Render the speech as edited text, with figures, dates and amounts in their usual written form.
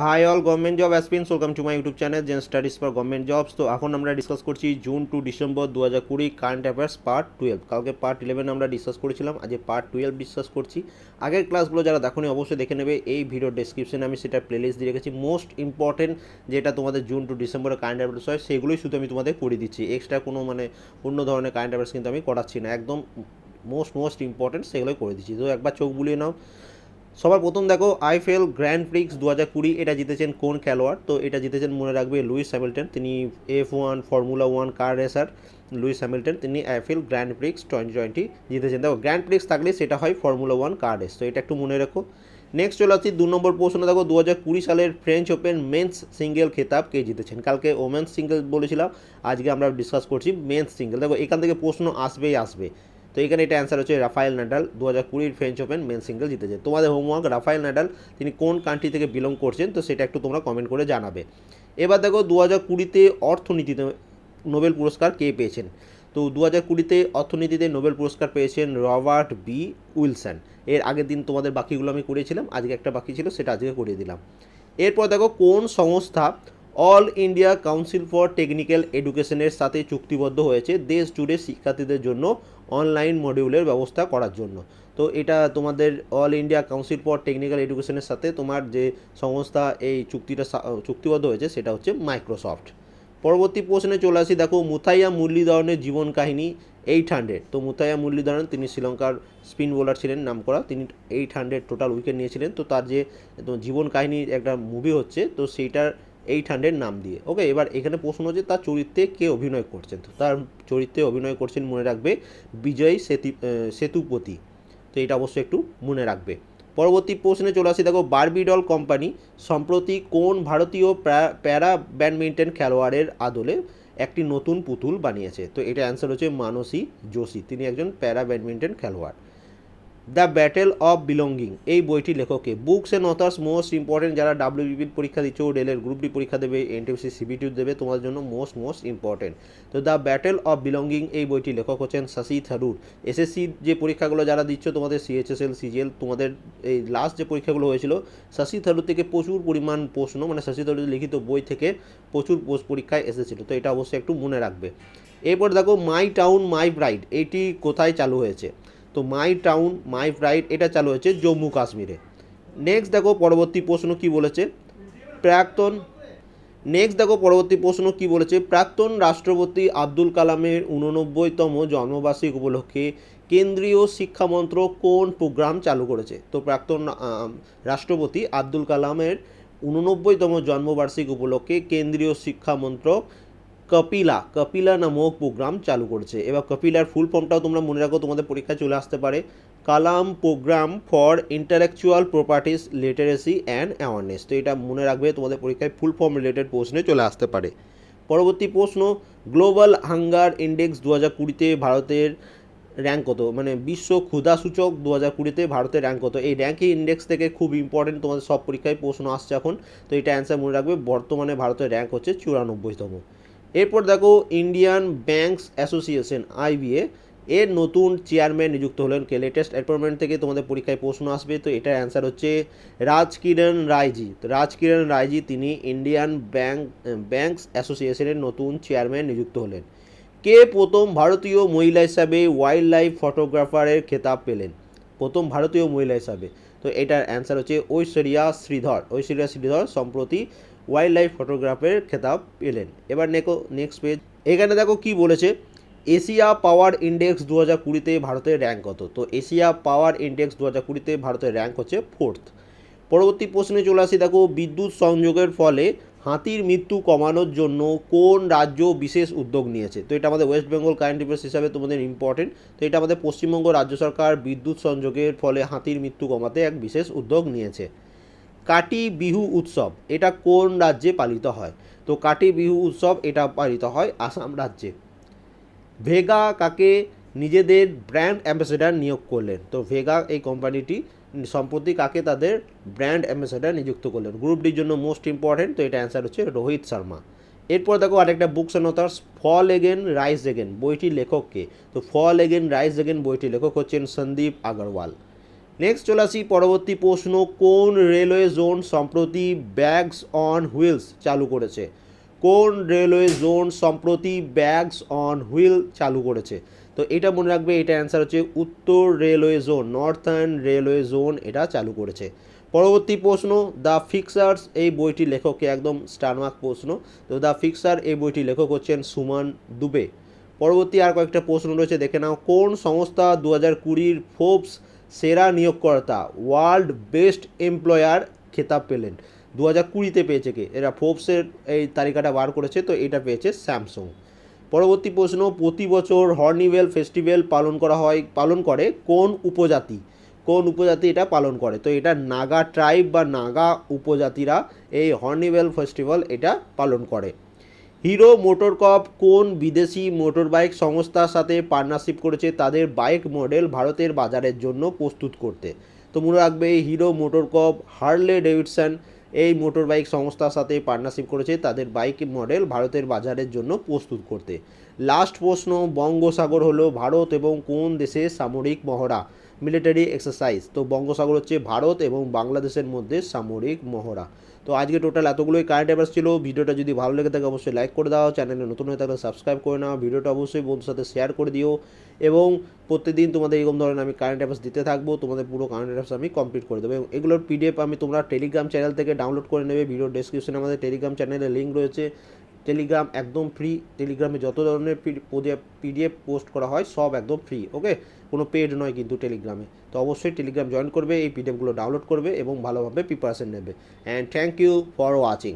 High all government job aspirants, welcome to my YouTube channel Gen studies for government jobs. তো এখন আমরা discuss করছি June to December 2020 current affairs part 12। কালকে part 11 আমরা discuss করেছিলাম, আজ পার্ট 12 ডিসকাস করছি। আগের ক্লাসগুলো যারা দেখোনি অবশ্যই দেখে নেবে, এই ভিডিও ডেসক্রিপশনে আমি সেটা প্লেলিস্ট দিয়ে রেখেছি। মোস্ট ইম্পর্টেন্ট যেটা তোমাদের জুন টু ডিসেম্বরের কারেন্ট অ্যাফেয়ার্স হয় সেগুলোই শুধু আমি তোমাদের করে দিচ্ছি, এক্সট্রা কোনো অন্য ধরনের কারেন্ট অ্যাফেয়ার্স কিন্তু আমি করাচ্ছি না, একদম মোস্ট ইম্পর্টেন্ট সেগুলোই করে দিচ্ছি। তো একবার চোখ বুলিয়ে নাও। সবার প্রথম দেখো, আইএফএল গ্র্যান্ড প্রিক্স 2020 এটা জিতেছেন কোন খেলোয়াড়? তো এটা জিতেছেন মনে রাখবে লুইস হ্যামিল্টন। তিনি F1 ফর্মুলা 1 কার রেসার লুইস হ্যামিল্টন, তিনি আইএফএল গ্র্যান্ড প্রিক্স 2020 জিতেছেন। দেখো গ্র্যান্ড প্রিক্স থাকলে সেটা হয় ফর্মুলা 1 কার রেস, তো এটা একটু মনে রাখো। নেক্সট চলে আসছি 2 নম্বর প্রশ্ন। দেখো 2020 সালের ফ্রেঞ্চ ওপেন মেন্স সিঙ্গেল খেতাব কে জিতেছেন? কালকে ওমেন্স সিঙ্গেল বলেছিলাম, আজকে আমরা ডিসকাস করছি মেন্স সিঙ্গেল। দেখো এখান থেকে প্রশ্ন আসবেই আসবে। তো এখানে এটা অ্যান্সার হচ্ছে Rafael Nadal 2020 French Open men single জিতেছে। তোমাদের হোমওয়ার্ক, রাফায়েল নাডাল তিনি কোন কান্ট্রি থেকে বিলং করছেন, তো সেটা একটু তোমরা কমেন্ট করে জানাবে। এবার দেখো 2020-তে অর্থনীতিতে নোবেল পুরস্কার কে পেয়েছেন? তো 2020-তে অর্থনীতিতে নোবেল পুরস্কার পেয়েছেন রবার্ট বি উইলসন। এর আগের দিন তোমাদের বাকিগুলো আমি করেছিলাম, আজকে একটা বাকি ছিল সেটা আজকে করিয়ে দিলাম। এরপর দেখো কোন সংস্থা all India council for technical এডুকেশনের সাথে চুক্তিবদ্ধ হয়েছে দেশ জুড়ে শিক্ষার্থীদের জন্য অনলাইন মডিউলের ব্যবস্থা করার জন্য? তো এটা তোমাদের all India council for technical এডুকেশনের সাথে তোমার যে সংস্থা এই চুক্তিবদ্ধ হয়েছে সেটা হচ্ছে মাইক্রোসফট। পরবর্তী প্রশ্নে চলে আসি। দেখো মুথাইয়া মুরলীধরনের জীবন কাহিনী 800। তো মুথাইয়া মুরলীধরন তিনি শ্রীলঙ্কার স্পিন বোলার ছিলেন নামকরা, তিনি 800 টোটাল উইকেট নিয়েছিলেন। তো তার যে জীবন কাহিনী একটা মুভি হচ্ছে, তো সেইটার 800 নাম দিয়ে। ওকে, এবার এখানে প্রশ্ন হচ্ছে তার চরিত্রে কে অভিনয় করছেন? তো তার চরিত্রে অভিনয় করছেন মনে রাখবে বিজয় সেতুপতি। তো এটা অবশ্যই একটু মনে রাখবে। পরবর্তী প্রশ্নে চলে আসি। দেখো বারবিডল কোম্পানি সম্প্রতি কোন ভারতীয় প্যারা ব্যাডমিন্টন খেলোয়াড়ের আদলে একটি নতুন পুতুল বানিয়েছে? তো এটা অ্যান্সার হচ্ছে মানসী যোশী, তিনি একজন প্যারা ব্যাডমিন্টন খেলোয়াড়। দ্য ব্যাটেল অফ বিলঙ্গিং এই বইটি লেখকে? Books and authors most important, যারা ডাব্লিউবিপির পরীক্ষা দিচ্ছ, রেলের গ্রুপ ডি পরীক্ষা দেবে, এনটিপিসি সিবিটিউ দেবে, তোমার জন্য মোস্ট ইম্পর্টেন্ট। তো দ্য ব্যাটেল অফ বিলঙ্গিং এই বইটি লেখক হচ্ছেন শশী থারুর। এসএসসি যে পরীক্ষাগুলো যারা দিচ্ছ, তোমাদের সিএইচএসএল সিজিএল, তোমাদের এই লাস্ট যে পরীক্ষাগুলো হয়েছিল, শশী থারুর থেকে প্রচুর পরিমাণ প্রশ্ন, শশী থারুর লিখিত বই থেকে প্রচুর পরীক্ষায় এসেছিল, তো এটা অবশ্যই একটু মনে রাখবে। এরপর দেখো মাই টাউন মাই প্রাইড এইটি কোথায় চালু হয়েছে? তো মাই টাউন মাই প্রাইড এটা চালু হয়েছে জম্মু কাশ্মীরে। নেক্সট দেখো পরবর্তী প্রশ্ন কি বলেছে। প্রাক্তন প্রাক্তন রাষ্ট্রপতি আব্দুল কালামের 89তম জন্মবার্ষিকী উপলক্ষে কেন্দ্রীয় শিক্ষামন্ত্রক কোন প্রোগ্রাম চালু করেছে? তো প্রাক্তন রাষ্ট্রপতি আব্দুল কালামের 89তম জন্মবার্ষিকী উপলক্ষে কেন্দ্রীয় শিক্ষামন্ত্রক কপিলা নামক প্রোগ্রাম চালু করেছে। এবার কপিলার ফুল ফর্মটাও তোমরা মনে রাখো, তোমাদের পরীক্ষায় চলে আসতে পারে। Kalam program for intellectual properties literacy and awareness. তো এটা মনে রাখবে, তোমাদের পরীক্ষায় ফুল ফর্ম রিলেটেড প্রশ্নে চলে আসতে পারে। পরবর্তী প্রশ্ন, গ্লোবাল হাঙ্গার ইন্ডেক্স 2020-তে ভারতের র্যাঙ্ক কত? বিশ্ব ক্ষুধা সূচক 2020-তে ভারতের র্যাঙ্ক কত? এই র্যাঙ্কিং ইন্ডেক্স থেকে খুব ইম্পর্টেন্ট, তোমাদের সব পরীক্ষায় প্রশ্ন আসছে এখন, তো এটা অ্যান্সার মনে রাখবে। বর্তমানে ভারতের র্যাঙ্ক হচ্ছে 94তম। এরপর দেখো ইন্ডিয়ান ব্যাংকস অ্যাসোসিয়েশন আইবিএ এর নতুন চেয়ারম্যান নিযুক্ত হলেন কে? লেটেস্ট অ্যাপয়েন্টমেন্ট থেকে তোমাদের পরীক্ষায় প্রশ্ন আসবে, তো এটার অ্যান্সার হচ্ছে রাজকিরণ রায়জি। তো রাজকিরণ রায়জি তিনি ইন্ডিয়ান ব্যাংকস অ্যাসোসিয়েশনের নতুন চেয়ারম্যান নিযুক্ত হলেন। কে প্রথম ভারতীয় মহিলা হিসাবে ওয়াইল্ড লাইফ ফটোগ্রাফারের খেতাব পেলেন? প্রথম ভারতীয় মহিলা হিসাবে, তো এটার অ্যান্সার হচ্ছে ঐশ্বরিয়া শ্রীধর সম্প্রতি ওয়াইল্ড লাইফ ফটোগ্রাফের খেতাব পেলেন। এবার নেক্সট পেজ, এখানে দেখো কি বলেছে। এশিয়া পাওয়ার ইন্ডেক্স 2020-তে ভারতের র্যাঙ্ক কত? তো এশিয়া পাওয়ার ইন্ডেক্স 2020-তে ভারতের র্যাঙ্ক হচ্ছে 4th। পরবর্তী প্রশ্নে চলে আসি। দেখো বিদ্যুৎ সংযোগের ফলে হাতির মৃত্যু কমানোর জন্য কোন রাজ্য বিশেষ উদ্যোগ নিয়েছে? তো এটা আমাদের ওয়েস্ট বেঙ্গল কারেন্ট অ্যাফেয়ার্স হিসাবে তোমাদের ইম্পর্টেন্ট। তো এটা আমাদের পশ্চিমবঙ্গ রাজ্য সরকার বিদ্যুৎ সংযোগের ফলে হাতির মৃত্যু কমাতে এক বিশেষ উদ্যোগ নিয়েছে। কাটি বিহু উৎসব এটা কোন রাজ্যে পালিত হয়? তো কাটি বিহু উৎসব এটা পালিত হয় আসাম রাজ্যে। ভেগা কাকে নিজেদের ব্র্যান্ড অ্যাম্বাসেডার নিয়োগ করলেন? তো ভেগা এই কোম্পানিটি সম্প্রতি কাকে তাদের ব্র্যান্ড অ্যাম্বাসেডার নিযুক্ত করলেন? গ্রুপ ডির জন্য মোস্ট ইম্পর্টেন্ট, তো এটা অ্যান্সার হচ্ছে রোহিত শর্মা। এরপর দেখো আরেকটা books and authors fall again rise again বইটির লেখককে? তো ফল এগেন রাইজ এগেন বইটির লেখক হচ্ছেন সন্দীপ আগরওয়াল। নেক্সট চলে আসি পরবর্তী প্রশ্ন, কোন রেলওয়ে জোন সম্প্রতি ব্যাগস অন হুইলস চালু করেছে? কোন রেলওয়ে জোন সম্প্রতি ব্যাগস অন হুইল চালু করেছে? তো এটা মনে রাখবে, এটা অ্যান্সার হচ্ছে উত্তর railway zone, northern railway zone এটা চালু করেছে। পরবর্তী প্রশ্ন, দ্য ফিক্সার্স এই বইটির লেখককে, একদম স্টারমার্ক প্রশ্ন। তো দ্য ফিক্সার এই বইটির লেখক হচ্ছেন সুমন দুবে। পরবর্তী আর কয়েকটা প্রশ্ন রয়েছে, দেখে নাও। কোন সংস্থা 2020 ফোর্বস সেরা নিয়োগকর্তা ওয়ার্ল্ড বেস্ট এমপ্লয়ার খেতাব পেলেন? 2020-তে পেয়েছে কে? এরা ফোর্বসের এই তালিকাটা বার করেছে, তো এটা পেয়েছে স্যামসুং। পরবর্তী প্রশ্ন, প্রতি বছর হর্নিভেল ফেস্টিভ্যাল পালন করে কোন উপজাতি? কোন উপজাতি এটা পালন করে? তো এটা নাগা ট্রাইব বা নাগা উপজাতিরা এই হর্নিভেল ফেস্টিভ্যাল এটা পালন করে। হিরো মোটরকর্প কোন বিদেশি মোটরবাইক সংস্থার সাথে পার্টনারশিপ করেছে তাদের বাইক মডেল ভারতের বাজারের জন্য প্রস্তুত করতে? তো মনে রাখবে, হিরো মোটরকর্প হার্লে ডেভিডসন এই মোটরবাইক সংস্থার সাথে পার্টনারশিপ করেছে তাদের বাইক মডেল ভারতের বাজারের জন্য প্রস্তুত করতে। লাস্ট প্রশ্ন, বঙ্গোসাগর হলো ভারত এবং কোন দেশের সামরিক মহড়া, মিলিটারি এক্সারসাইজ? তো বঙ্গোসাগর হচ্ছে ভারত এবং বাংলাদেশের মধ্যে সামরিক মহড়া। তো আজকে টোটাল এতগুলোই কারেন্ট অ্যাফেয়ার্স ছিল। ভিডিওটা যদি ভালো লেগে থাকে অবশ্যই লাইক করে দাও, চ্যানেলে নতুন হয়ে থাকলে সাবস্ক্রাইব করে নাও, ভিডিওটা অবশ্যই বন্ধুর সাথে শেয়ার করে দিও, এবং প্রতিদিন তোমাদের এরকম ধরনের আমি কারেন্ট অ্যাফেয়ার্স দিতে থাকবো। তোমাদের পুরো কারেন্ট অ্যাফেয়ার্স আমি কমপ্লিট করে দেবো, এবং এগুলোর পিডিএফ আমি তোমরা টেলিগ্রাম চ্যানেল থেকে ডাউনলোড করে নেবে। ভিডিও ডেসক্রিপশনে আমাদের টেলিগ্রাম চ্যানেলের লিঙ্ক রয়েছে। টেলিগ্রাম একদম ফ্রি, টেলিগ্রামে যত ধরনের পিডিএফ পোস্ট করা হয় সব একদম ফ্রি, ওকে? কোনো পেড নয় কিন্তু টেলিগ্রামে। তো অবশ্যই টেলিগ্রাম জয়েন করবে, এই পিডিএফগুলো ডাউনলোড করবে এবং ভালোভাবে প্রিপারেশন নেবে। And thank you for watching.